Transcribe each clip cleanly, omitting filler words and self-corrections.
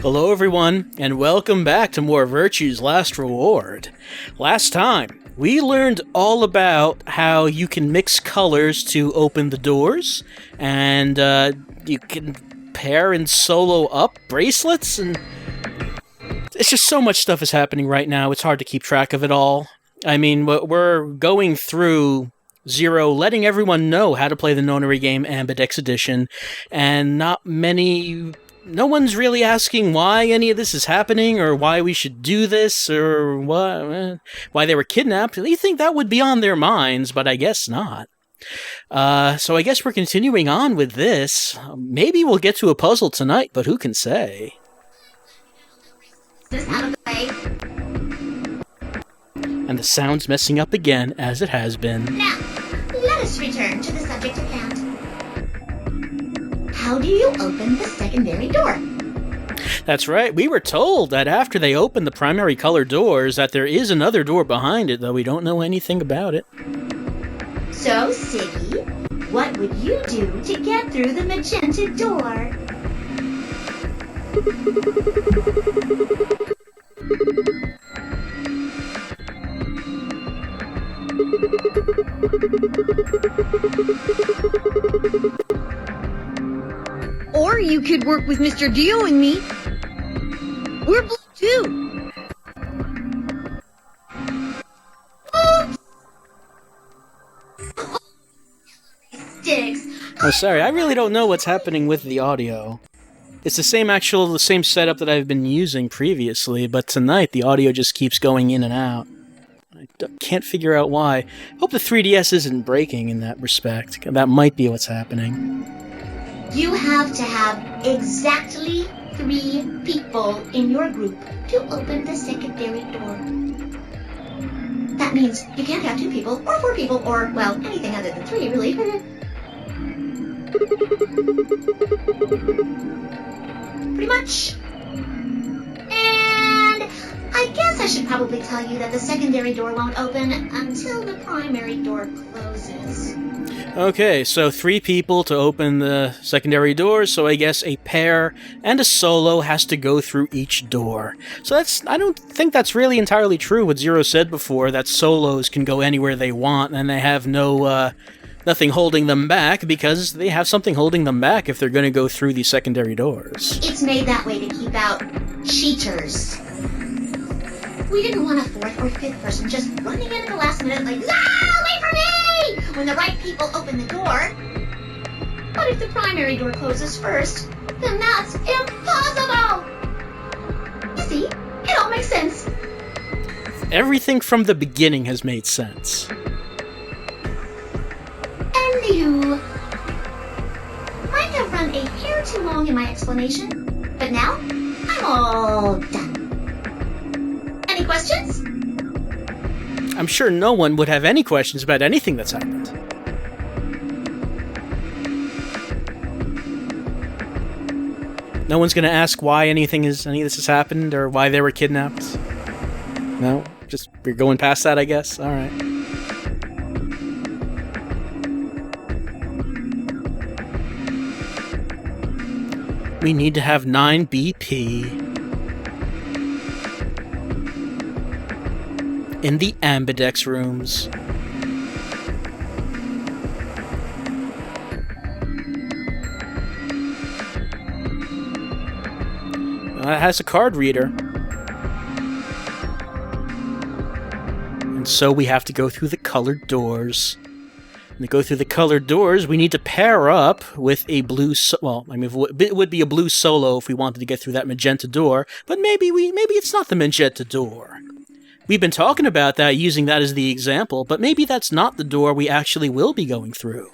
Hello everyone, and welcome back to more Virtue's Last Reward. Last time, we learned all about how you can mix colors to open the doors, and you can pair and solo up bracelets, and it's just so much stuff is happening right now, it's hard to keep track of it all. I mean, we're going through Zero, letting everyone know how to play the nonary game Ambidex Edition, and no one's really asking why any of this is happening, or why we should do this, or why they were kidnapped. You think that would be on their minds, but I guess not. So I guess we're continuing on with this. Maybe we'll get to a puzzle tonight, but who can say? And the sound's messing up again, as it has been. Now, let us return to the subject at hand. How do you open the secondary door? That's right, we were told that after they open the primary color doors, that there is another door behind it, though we don't know anything about it. So, Siggy, what would you do to get through the magenta door? Or you could work with Mr. Dio and me. We're blue too. Sticks. Oh, sorry, I really don't know what's happening with the audio. It's the same setup that I've been using previously, but tonight the audio just keeps going in and out. I can't figure out why. Hope the 3DS isn't breaking in that respect. That might be what's happening. You have to have exactly 3 people in your group to open the secondary door. That means you can't have 2 people, or 4 people, or, well, anything other than 3, really. Pretty much. And I guess I should probably tell you that the secondary door won't open until the primary door closes. Okay, so 3 people to open the secondary doors, so I guess a pair and a solo has to go through each door. So I don't think that's really entirely true what Zero said before, that solos can go anywhere they want and they have nothing holding them back, because they have something holding them back if they're going to go through these secondary doors. It's made that way to keep out cheaters. We didn't want a 4th or 5th person just running in at the last minute like, wait for me! When the right people open the door. But if the primary door closes first, then that's impossible! You see, it all makes sense. Everything from the beginning has made sense. Anywho, might have run a hair too long in my explanation, but now I'm all done. Any questions? I'm sure no one would have any questions about anything that's happened. No one's going to ask why any of this has happened, or why they were kidnapped? No? Just, we're going past that, I guess? Alright. We need to have 9 BP in the Ambidex rooms. It has a card reader. And so we have to go through the colored doors. And to go through the colored doors, we need to pair up with a blue... it would be a blue solo if we wanted to get through that magenta door, but maybe it's not the magenta door. We've been talking about that, using that as the example, but maybe that's not the door we actually will be going through.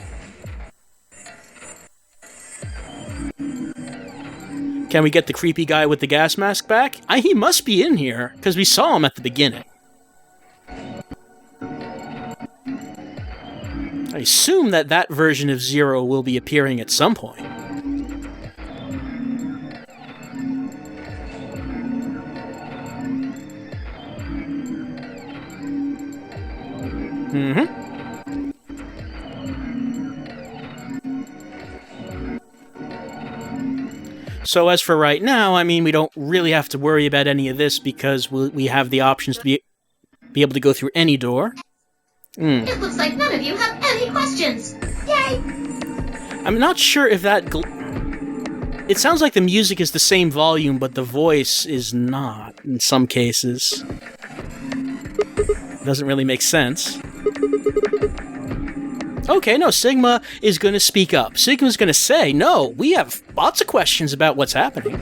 Can we get the creepy guy with the gas mask back? He must be in here, because we saw him at the beginning. I assume that version of Zero will be appearing at some point. Mm-hmm. So as for right now, I mean, we don't really have to worry about any of this because we have the options to be able to go through any door. It looks like none of you have any questions. Yay! I'm not sure if that... It sounds like the music is the same volume, but the voice is not, in some cases. Doesn't really make sense. Okay, no, Sigma is going to speak up. Sigma's going to say, no, we have lots of questions about what's happening.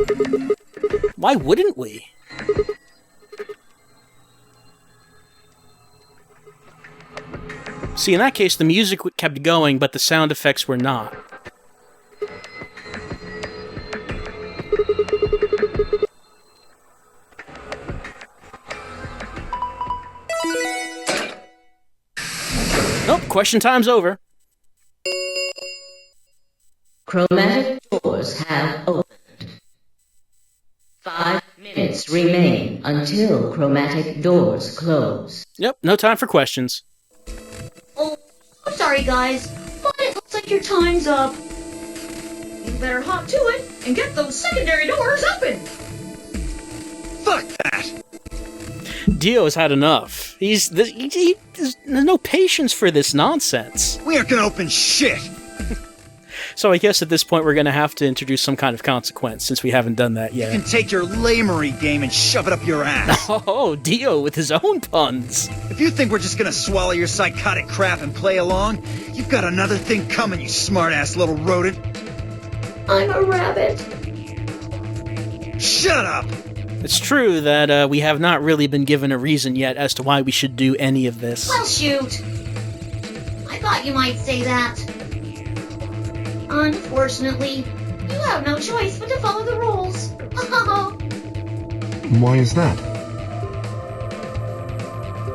Why wouldn't we? See, in that case, the music kept going, but the sound effects were not. Nope, question time's over. Chromatic doors have opened. 5 minutes remain until chromatic doors close. Yep, no time for questions. Oh, I'm sorry, guys, but it looks like your time's up. You better hop to it and get those secondary doors open. Fuck that! Dio has had enough. There's no patience for this nonsense. We aren't gonna open shit! So I guess at this point we're going to have to introduce some kind of consequence, since we haven't done that yet. You can take your lamery game and shove it up your ass. Oh, Dio with his own puns. If you think we're just gonna swallow your psychotic crap and play along, you've got another thing coming, you smart-ass little rodent. I'm a rabbit. Shut up! It's true that we have not really been given a reason yet as to why we should do any of this. Well, shoot. I thought you might say that. Unfortunately, you have no choice but to follow the rules. Why is that?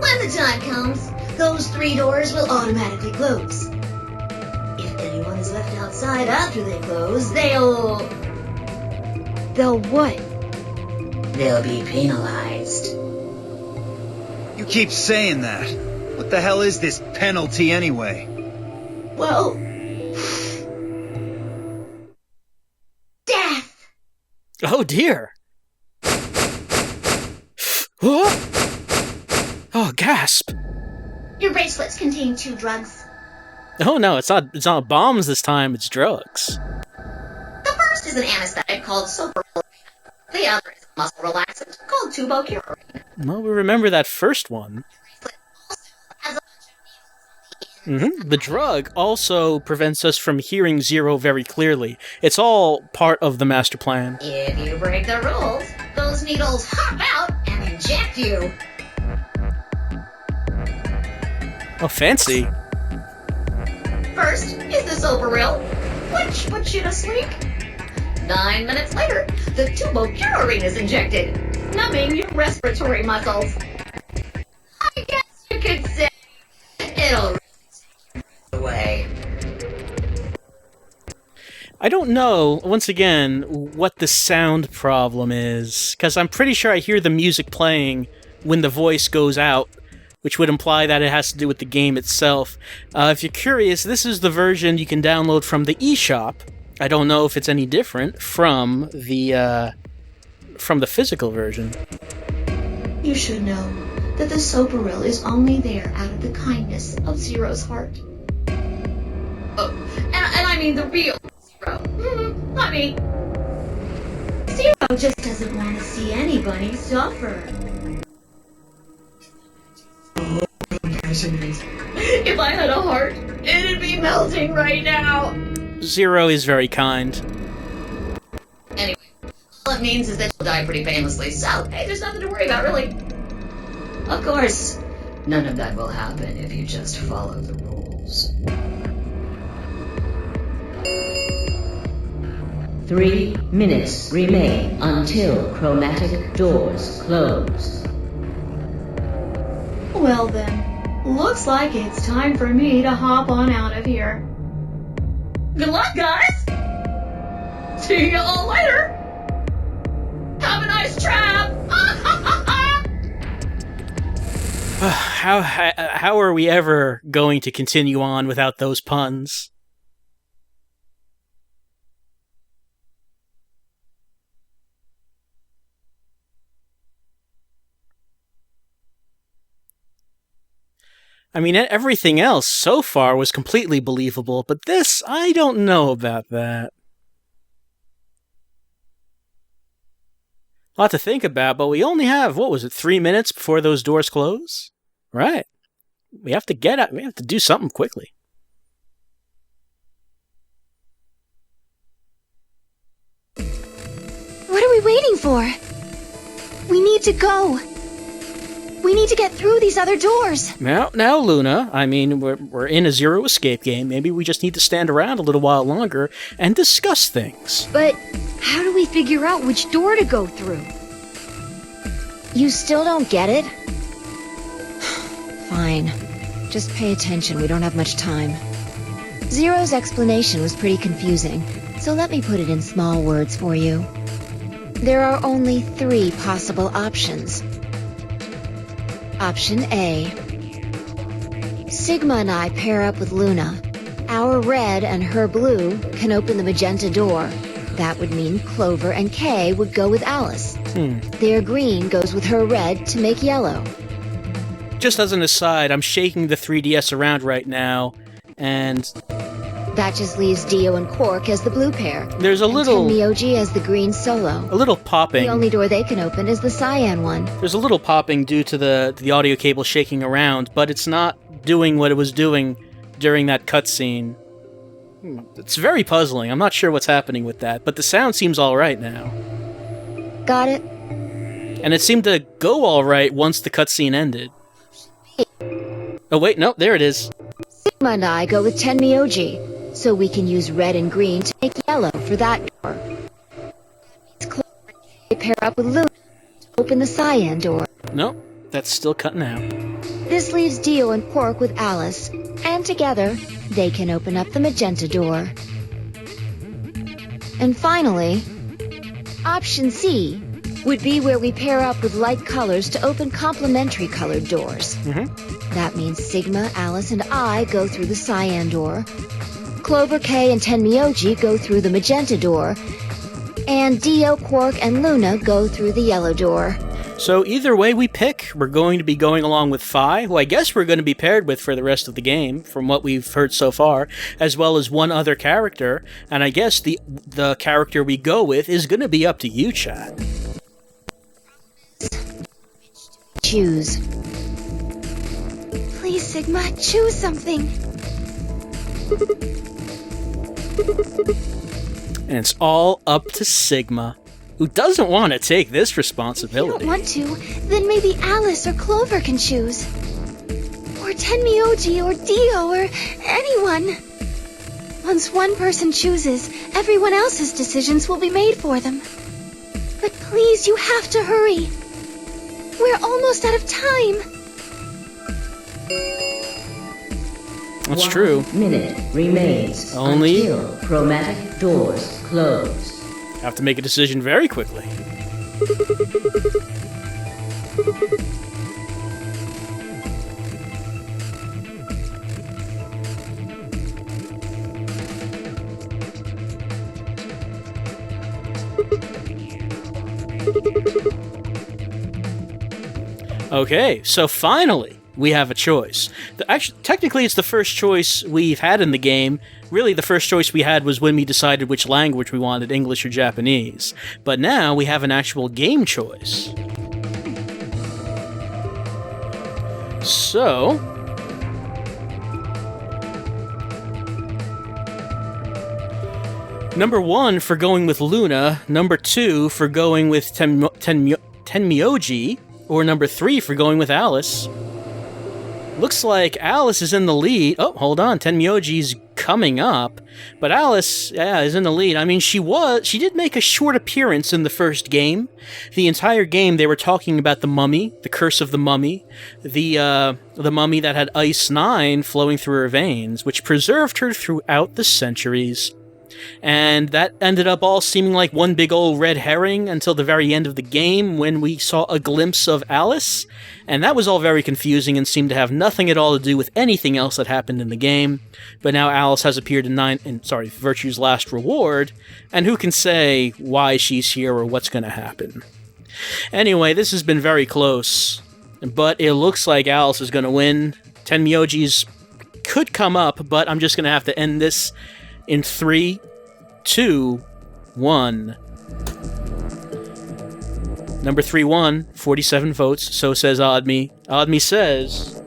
When the time comes, those 3 doors will automatically close. If anyone is left outside after they close, they'll what? They'll be penalized. You keep saying that. What the hell is this penalty anyway? Well, death! Oh dear. Oh, gasp. Your bracelets contain 2 drugs. Oh no, it's not bombs this time, it's drugs. The first is an anesthetic called Soperil. The other is a muscle relaxant called Tubocurare. Well, we remember that first one. Has a bunch of needles. The drug also prevents us from hearing Zero very clearly. It's all part of the master plan. If you break the rules, those needles hop out and inject you. Oh, fancy. First is the Soperil, which puts you to sleep. 9 minutes later, the Tubocurare is injected, numbing your respiratory muscles. I guess you could say it'll take you away. I don't know, once again, what the sound problem is, because I'm pretty sure I hear the music playing when the voice goes out, which would imply that it has to do with the game itself. If you're curious, this is the version you can download from the eShop. I don't know if it's any different from the physical version. You should know that the Soperil is only there out of the kindness of Zero's heart. Oh, and I mean the real Zero. Not me. Zero just doesn't want to see anybody suffer. If I had a heart, it'd be melting right now. Zero is very kind. Anyway, all it means is that you'll die pretty painlessly, so hey, there's nothing to worry about, really. Of course, none of that will happen if you just follow the rules. 3 minutes remain until chromatic doors close. Well then, looks like it's time for me to hop on out of here. Good luck, guys! See you all later! Have a nice trap! How are we ever going to continue on without those puns? I mean, everything else so far was completely believable, but this, I don't know about that. A lot to think about, but we only have, 3 minutes before those doors close? Right. We have to do something quickly. What are we waiting for? We need to go. We need to get through these other doors. Now, Luna, I mean, we're in a zero escape game. Maybe we just need to stand around a little while longer and discuss things. But how do we figure out which door to go through? You still don't get it? Fine. Just pay attention, we don't have much time. Zero's explanation was pretty confusing, so let me put it in small words for you. There are only 3 possible options. Option A. Sigma and I pair up with Luna. Our red and her blue can open the magenta door. That would mean Clover and Kay would go with Alice. Their green goes with her red to make yellow. Just as an aside, I'm shaking the 3DS around right now, and that just leaves Dio and Quark as the blue pair. There's a little... And Tenmyoji as the green solo. A little popping. The only door they can open is the cyan one. There's a little popping due to the audio cable shaking around, but it's not doing what it was doing during that cutscene. It's very puzzling. I'm not sure what's happening with that, but the sound seems alright now. Got it? And it seemed to go alright once the cutscene ended. Oh wait, no, there it is. Sigma and I go with Tenmyoji, so we can use red and green to make yellow for that door. Clover and Kay pair up with Luna to open the cyan door. Nope, that's still cutting out. This leaves Dio and Quark with Alice, and together, they can open up the magenta door. And finally, option C would be where we pair up with light colors to open complementary colored doors. That means Sigma, Alice, and I go through the cyan door. Clover, Kay, and Tenmyoji go through the magenta door. And Dio, Quark, and Luna go through the yellow door. So either way we pick, we're going to be going along with Phi, who I guess we're going to be paired with for the rest of the game, from what we've heard so far, as well as one other character, and I guess the character we go with is going to be up to you, chat. Choose. Please, Sigma, choose something. And it's all up to Sigma, who doesn't want to take this responsibility. If you don't want to, then maybe Alice or Clover can choose. Or Tenmyoji or Dio or anyone. Once one person chooses, everyone else's decisions will be made for them. But please, you have to hurry. We're almost out of time. That's true. 1 minute remains Only until chromatic doors close. have to make a decision very quickly. Okay, so finally, we have a choice. Actually, technically, it's the first choice we've had in the game. Really, the first choice we had was when we decided which language we wanted, English or Japanese. But now, we have an actual game choice. So... Number 1 for going with Luna, number 2 for going with Tenmyoji, or number 3 for going with Alice. Looks like Alice is in the lead. Oh, hold on, Tenmyoji's coming up, but Alice, is in the lead. I mean, she did make a short appearance in the first game. The entire game, they were talking about the mummy, the curse of the mummy, the mummy that had Ice 9 flowing through her veins, which preserved her throughout the centuries. And that ended up all seeming like one big old red herring until the very end of the game when we saw a glimpse of Alice, and that was all very confusing and seemed to have nothing at all to do with anything else that happened in the game. But now Alice has appeared in Virtue's Last Reward, and who can say why she's here or what's going to happen. Anyway, this has been very close, but it looks like Alice is going to win. Tenmyojis could come up, but I'm just going to have to end this in 3, 2, 1. Number 3 won, 47 votes, so says Oddme. Oddme says...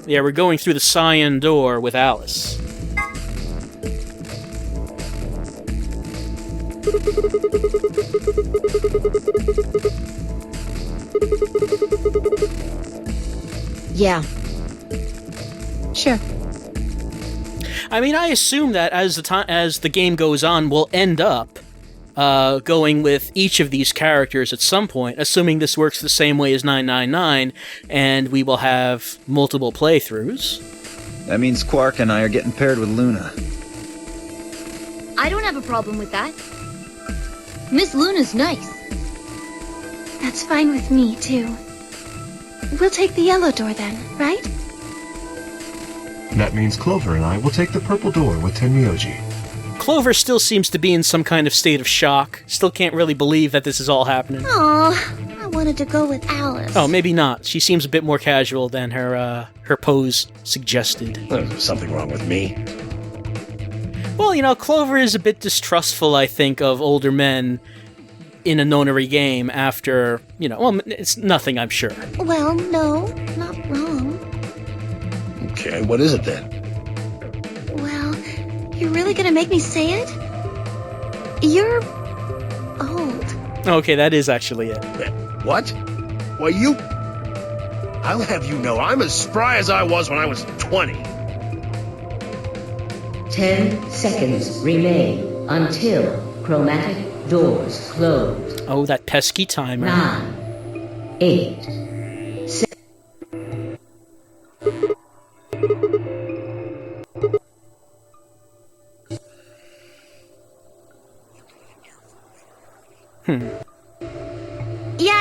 Yeah, we're going through the cyan door with Alice. Yeah. Sure. I mean, I assume that as the game goes on, we'll end up going with each of these characters at some point, assuming this works the same way as 999, and we will have multiple playthroughs. That means Quark and I are getting paired with Luna. I don't have a problem with that. Miss Luna's nice. That's fine with me, too. We'll take the yellow door then, right? That means Clover and I will take the purple door with Tenmyoji. Clover still seems to be in some kind of state of shock. Still can't really believe that this is all happening. Aw, I wanted to go with Alice. Oh, maybe not. She seems a bit more casual than her pose suggested. There's something wrong with me. Well, you know, Clover is a bit distrustful, I think, of older men in a nonary game after, you know, well, it's nothing, I'm sure. Well, no, not wrong. Okay, what is it then? Well, you're really gonna make me say it? You're old. Okay, that is actually it. What? Why, you... I'll have you know, I'm as spry as I was when I was 20. 10 seconds remain until chromatic doors close. Oh, that pesky timer. 9, 8, 7.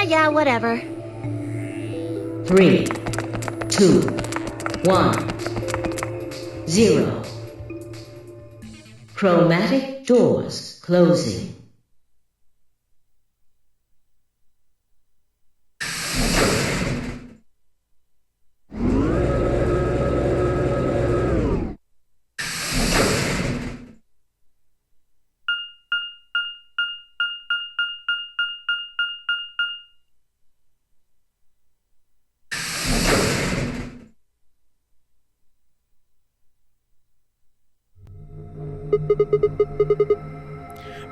Yeah, whatever. 3, 2, 1, 0. Chromatic doors closing.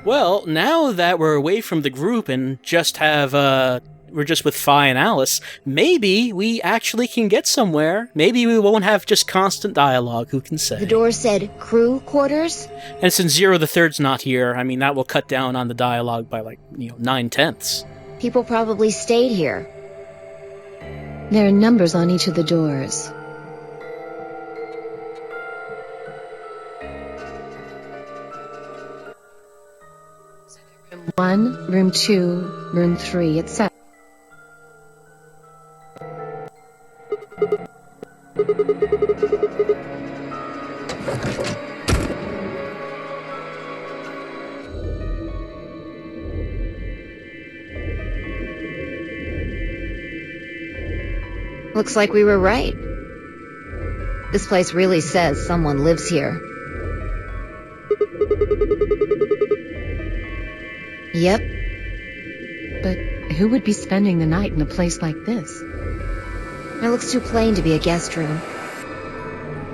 Well, now that we're away from the group and just have, we're just with Phi and Alice, maybe we actually can get somewhere. Maybe we won't have just constant dialogue, who can say? The door said crew quarters? And since Zero the Third's not here, I mean, that will cut down on the dialogue by, like, 9/10. People probably stayed here. There are numbers on each of the doors. Room 1, room 2, room 3, etc. Looks like we were right. This place really says someone lives here. Yep. But who would be spending the night in a place like this? It looks too plain to be a guest room.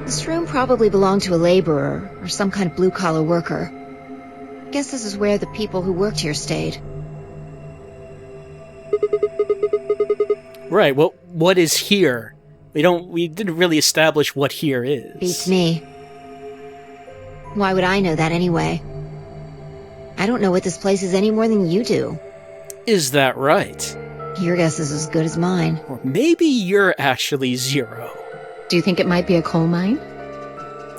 This room probably belonged to a laborer or some kind of blue-collar worker. Guess this is where the people who worked here stayed. Right, well, what is here? We didn't really establish what here is. Beats me. Why would I know that anyway? I don't know what this place is any more than you do. Is that right? Your guess is as good as mine. Or maybe you're actually Zero. Do you think it might be a coal mine?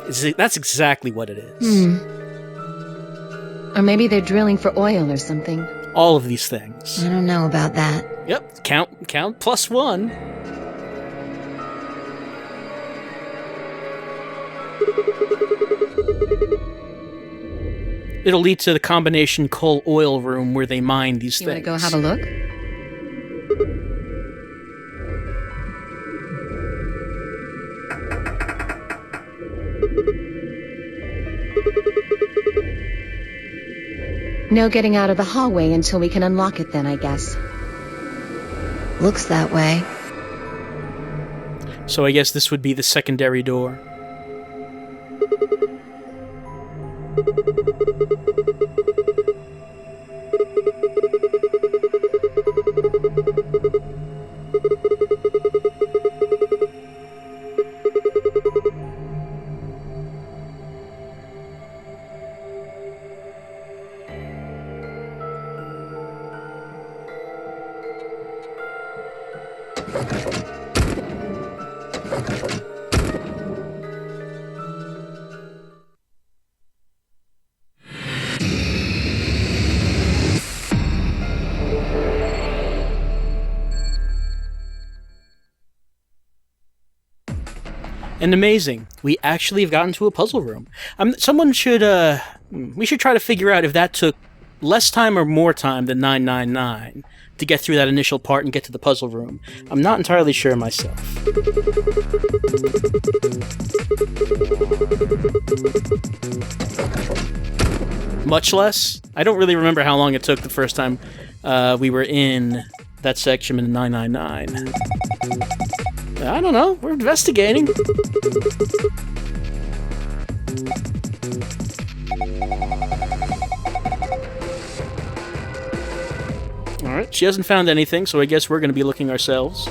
That's exactly what it is. Or maybe they're drilling for oil or something. All of these things. I don't know about that. Yep, count +1. It'll lead to the combination coal-oil room where they mine these things. You want to go have a look? No getting out of the hallway until we can unlock it then, I guess. Looks that way. So I guess this would be the secondary door. And amazing, we actually have gotten to a puzzle room. Someone should, we should try to figure out if that took less time or more time than 999 to get through that initial part and get to the puzzle room. I'm not entirely sure myself. Much less? I don't really remember how long it took the first time we were in that section in 999. I don't know. We're investigating. Alright, she hasn't found anything, so I guess we're going to be looking ourselves.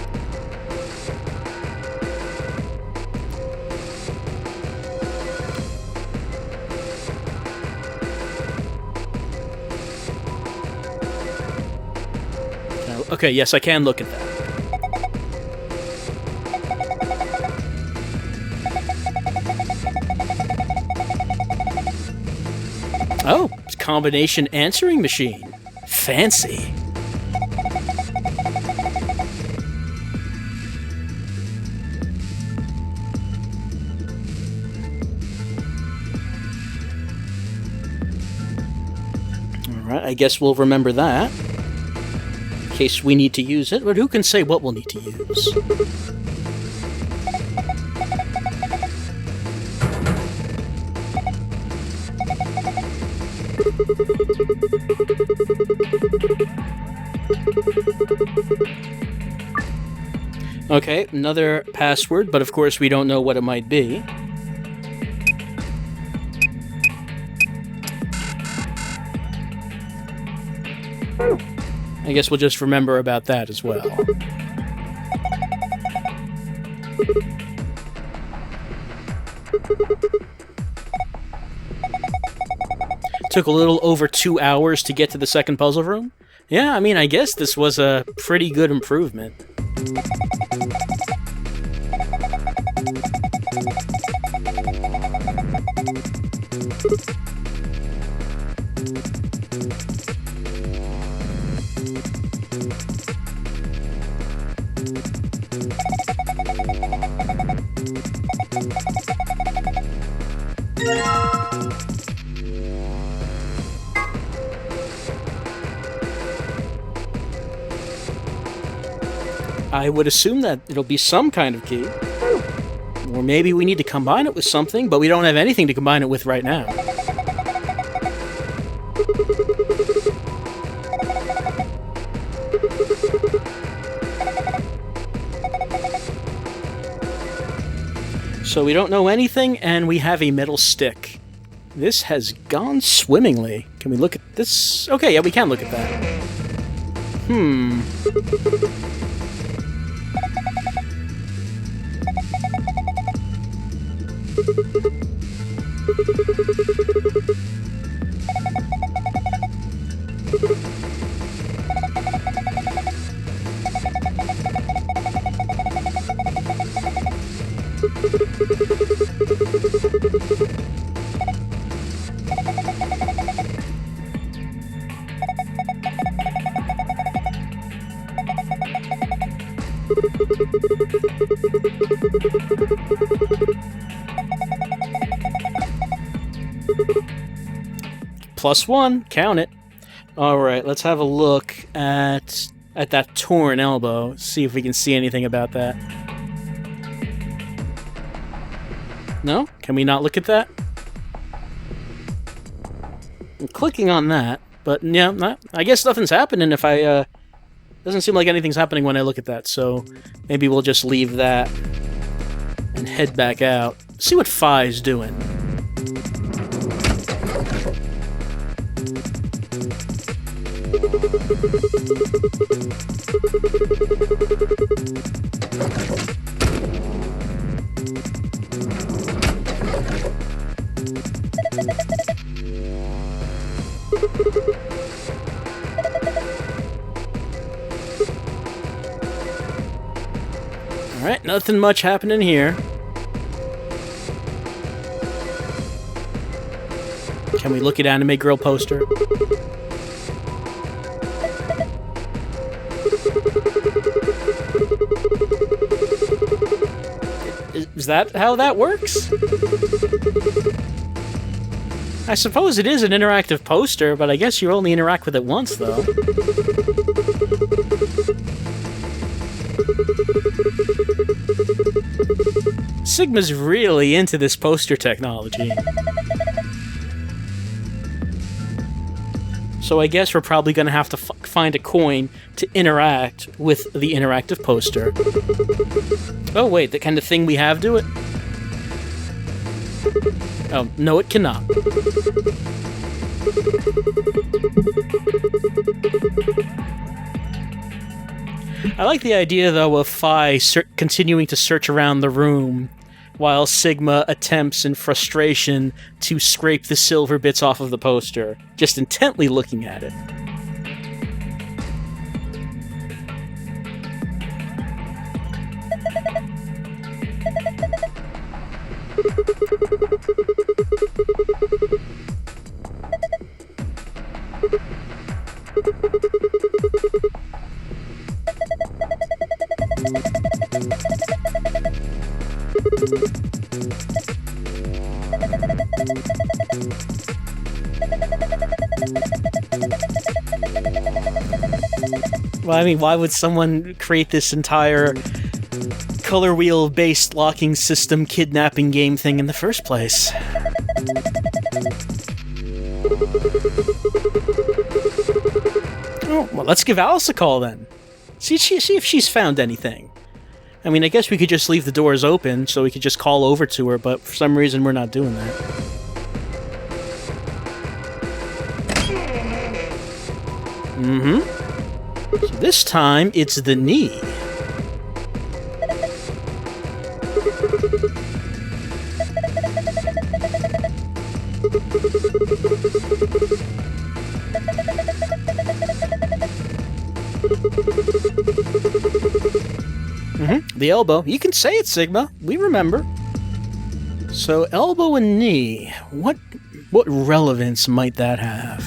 Okay, yes, I can look at that. Oh, it's a combination answering machine. Fancy. Alright, I guess we'll remember that. In case we need to use it, but who can say what we'll need to use? Okay, another password, but of course we don't know what it might be. I guess we'll just remember about that as well. Took a little over 2 hours to get to the second puzzle room. Yeah, I mean, I guess this was a pretty good improvement. I would assume that it'll be some kind of key. Or maybe we need to combine it with something, but we don't have anything to combine it with right now. So we don't know anything, and we have a metal stick. This has gone swimmingly. Can we look at this? Okay, yeah, we can look at that. +1, count it. Alright, let's have a look at that torn elbow, see if we can see anything about that. No? Can we not look at that? I'm clicking on that, but yeah, I guess nothing's happening if I, doesn't seem like anything's happening when I look at that, so maybe we'll just leave that and head back out. See what Phi's doing. Alright, nothing much happening here. Can we look at Anime Girl poster? Is that how that works? I suppose it is an interactive poster, but I guess you only interact with it once, though. Sigma's really into this poster technology. So I guess we're probably going to have to find a coin to interact with the interactive poster. Oh wait, the kind of thing we have do it? Oh, no it cannot. I like the idea, though, of Phi continuing to search around the room while Sigma attempts in frustration to scrape the silver bits off of the poster, just intently looking at it. Well, I mean, why would someone create this entire color wheel-based locking system kidnapping game thing in the first place? Oh, well, let's give Alice a call then. See if she's found anything. I mean, I guess we could just leave the doors open so we could just call over to her, but for some reason we're not doing that. Mm-hmm. So this time, it's the knee. Mm-hmm. The elbow. You can say it, Sigma. We remember. So, elbow and knee. What relevance might that have?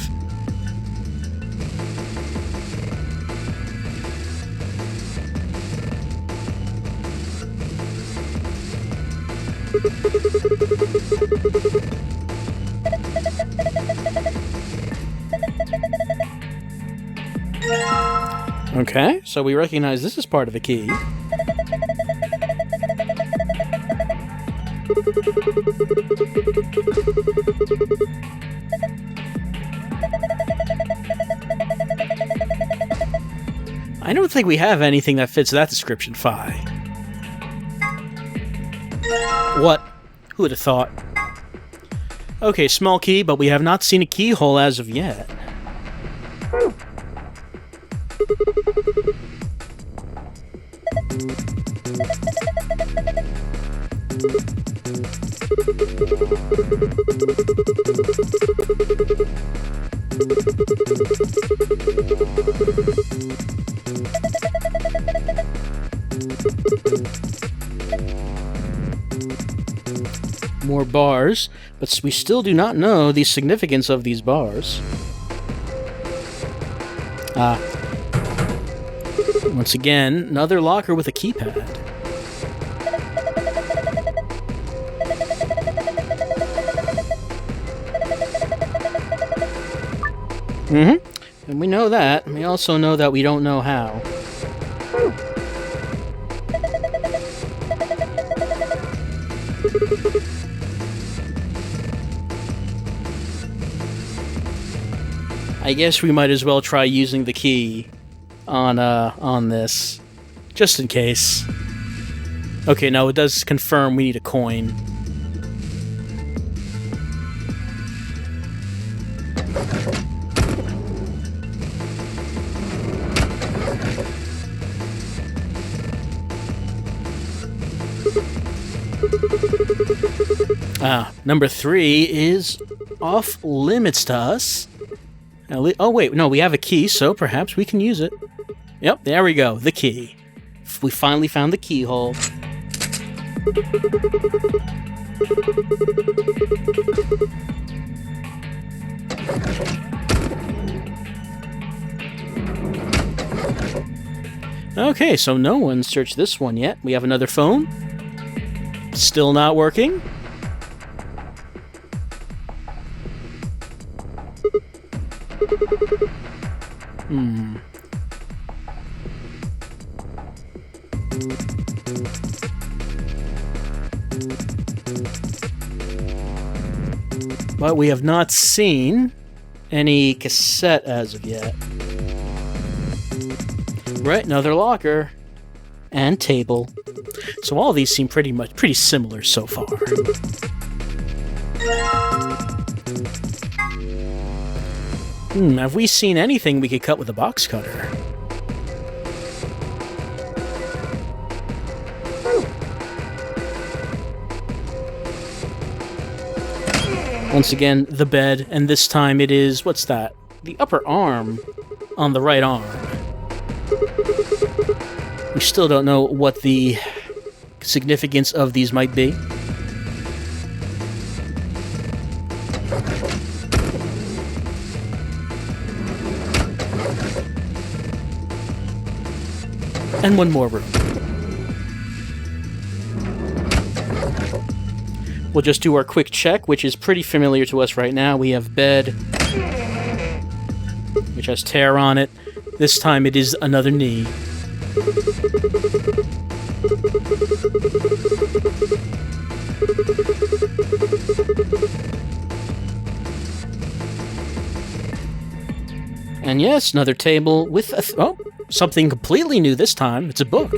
Okay, so we recognize this is part of the key. I don't think we have anything that fits that description, Phi. What? Who would have thought? Okay, small key, but we have not seen a keyhole as of yet. More bars, but we still do not know the significance of these bars. Once again, another locker with a keypad. Mm-hmm. And we know that. We also know that we don't know how. I guess we might as well try using the key on this, just in case. Okay, no, it does confirm we need a coin. Number 3 is off limits to us. Oh wait, no, we have a key, so perhaps we can use it. Yep, there we go, the key. We finally found the keyhole. Okay, so no one searched this one yet. We have another phone. Still not working. But we have not seen any cassette as of yet. Right, another locker. And table. So all these seem pretty similar so far. Have we seen anything we could cut with a box cutter? Once again, the bed, and this time it is, what's that? The upper arm on the right arm. We still don't know what the significance of these might be. And one more room. We'll just do our quick check, which is pretty familiar to us right now. We have bed, which has tear on it. This time it is another knee. And yes, another table with a... something completely new this time. It's a book.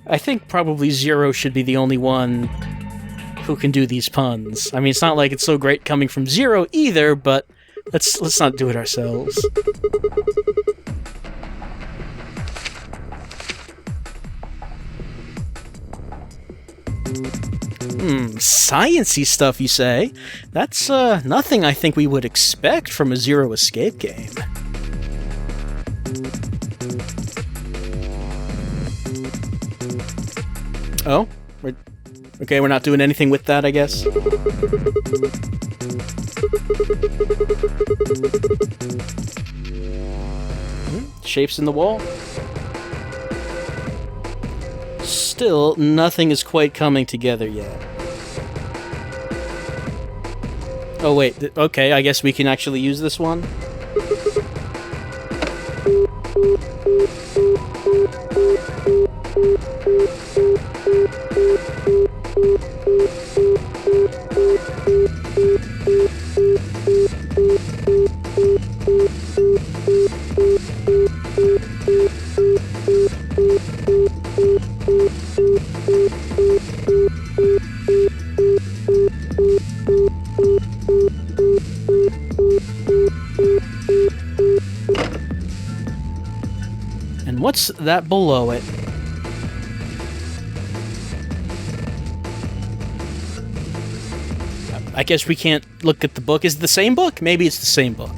I think probably Zero should be the only one who can do these puns. I mean, it's not like it's so great coming from Zero either, but let's not do it ourselves. Science-y stuff, you say? That's nothing I think we would expect from a Zero Escape game. Oh? We're not doing anything with that, I guess? Shapes in the wall? Still, nothing is quite coming together yet. Oh wait, okay, I guess we can actually use this one? And what's that below it? I guess we can't look at the book. Is it the same book? Maybe it's the same book.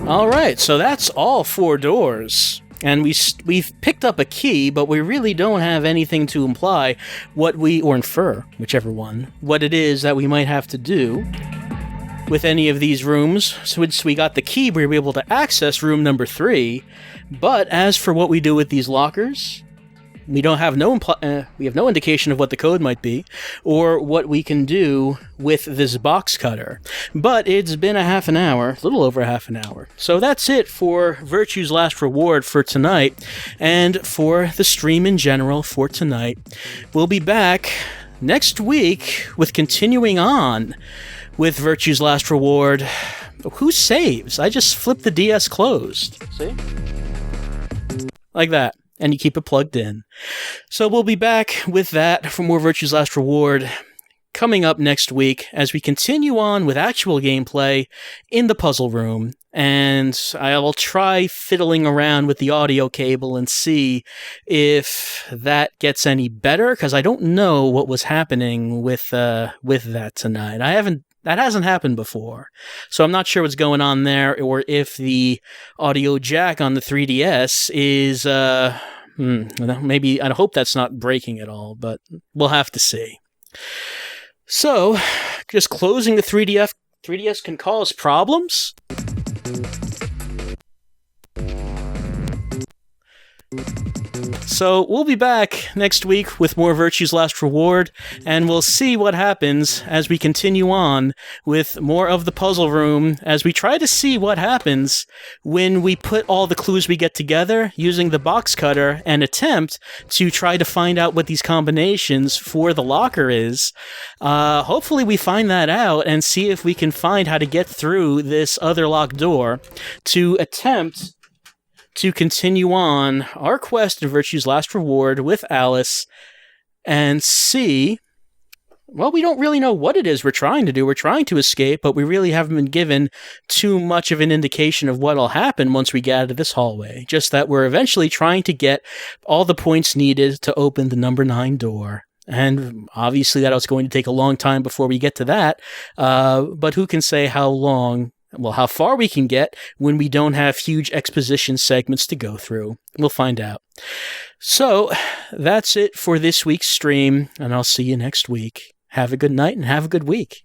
Alright, so that's all 4 doors. And we've picked up a key, but we really don't have anything to imply or infer, whichever one, what it is that we might have to do with any of these rooms. So once we got the key, we were able to access room number 3. But as for what we do with these lockers, we don't have we have no indication of what the code might be or what we can do with this box cutter. But it's been a little over a half an hour. So that's it for Virtue's Last Reward for tonight and for the stream in general for tonight. We'll be back next week with continuing on with Virtue's Last Reward. Who saves? I just flipped the DS closed. See? Like that. And you keep it plugged in. So we'll be back with that for more Virtue's Last Reward coming up next week as we continue on with actual gameplay in the puzzle room. And I will try fiddling around with the audio cable and see if that gets any better, because I don't know what was happening with that tonight. That hasn't happened before, so I'm not sure what's going on there, or if the audio jack on the 3DS is, maybe, I hope that's not breaking at all, but we'll have to see. So, just closing the 3DS can cause problems? So we'll be back next week with more Virtue's Last Reward, and we'll see what happens as we continue on with more of the puzzle room, as we try to see what happens when we put all the clues we get together using the box cutter and attempt to try to find out what these combinations for the locker is. Hopefully we find that out and see if we can find how to get through this other locked door to attempt to continue on our quest of Virtue's Last Reward with Alice and see... Well, we don't really know what it is we're trying to do. We're trying to escape, but we really haven't been given too much of an indication of what'll happen once we get out of this hallway. Just that we're eventually trying to get all the points needed to open the number 9 door. And obviously that was going to take a long time before we get to that. But who can say how long... Well, how far we can get when we don't have huge exposition segments to go through. We'll find out. So, that's it for this week's stream, and I'll see you next week. Have a good night and have a good week.